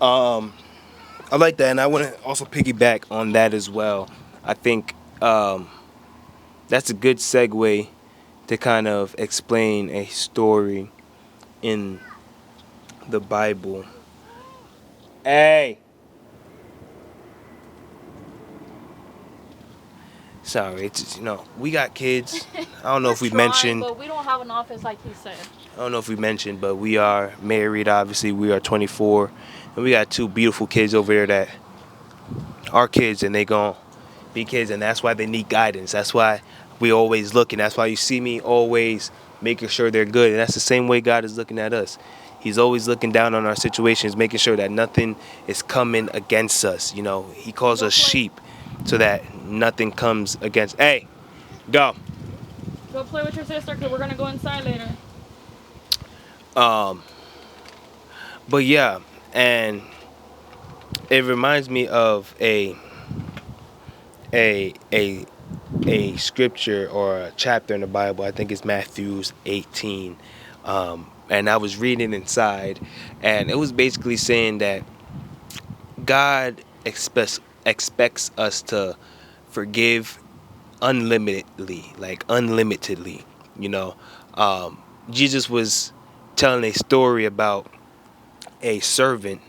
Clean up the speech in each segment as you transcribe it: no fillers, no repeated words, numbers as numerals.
I like that, and I want to also piggyback on that as well. I think that's a good segue to kind of explain a story in the Bible. Hey, sorry, it's we got kids. I don't know if we mentioned. but we don't have an office like he said. I don't know if we mentioned, but we are married. Obviously, we are 24, and we got two beautiful kids over there that are kids, and they gon' be kids, and that's why they need guidance. That's why we always looking. That's why you see me always making sure they're good, and that's the same way God is looking at us. He's always looking down on our situations, making sure that nothing is coming against us. He calls us sheep, so that nothing comes against. Hey, go. Go play with your sister, because we're going to go inside later. Um, but yeah, and it reminds me of a a a scripture or a chapter in the Bible. I think it's Matthew's 18. And I was reading inside, and it was basically saying that God expects us to forgive unlimitedly. You know, Jesus was telling a story about a servant,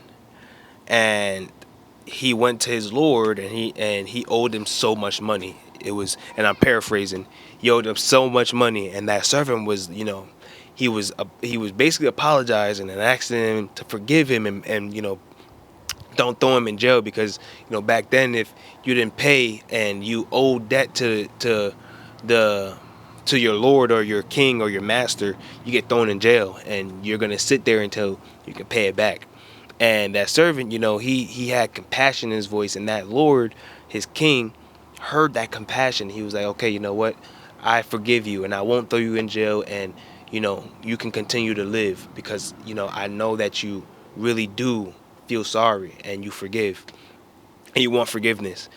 and he went to his Lord, and he owed him so much money. It was, and I'm paraphrasing, he owed him so much money, and that servant was, he was basically apologizing and asking him to forgive him, and don't throw him in jail, because back then, if you didn't pay and you owed debt the to your Lord or your king or your master, you get thrown in jail, and you're gonna sit there until you can pay it back. And that servant, he had compassion in his voice, and that Lord, his king, heard that compassion. He was like, okay, you know what? I forgive you, and I won't throw you in jail, and you can continue to live, because I know that you really do feel sorry, and you forgive, and you want forgiveness.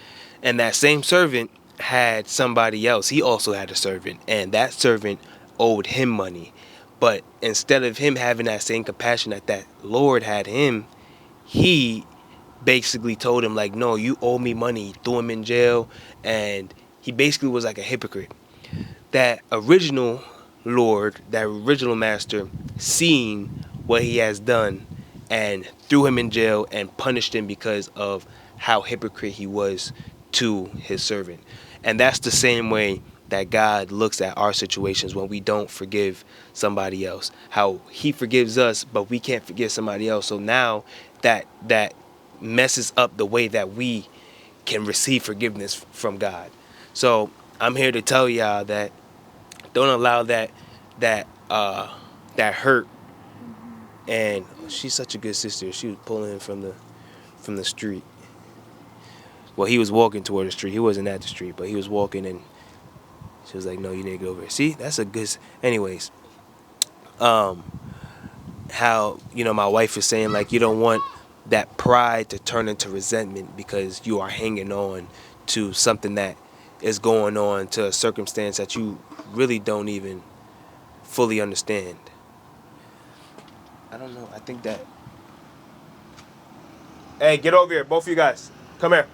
And that same servant had somebody else. He also had a servant, and that servant owed him money. But instead of him having that same compassion that Lord had him, he basically told him, like, no, you owe me money. He threw him in jail, and he basically was like a hypocrite. That original Lord, that original master, seen what he has done, and threw him in jail and punished him because of how hypocrite he was to his servant. And that's the same way that God looks at our situations when we don't forgive somebody else. How he forgives us, but we can't forgive somebody else. So now that messes up the way that we can receive forgiveness from God. So I'm here to tell y'all that don't allow that that hurt. And she's such a good sister. She was pulling him from the street. Well, he was walking toward the street. He wasn't at the street, but he was walking, and she was like, "No, you need to get over here." See, that's a good. Anyways, um, how my wife is saying, like, you don't want that pride to turn into resentment because you are hanging on to something that is going on, to a circumstance that you really don't even fully understand. I don't know. I think that. Hey, get over here, both of you guys. Come here.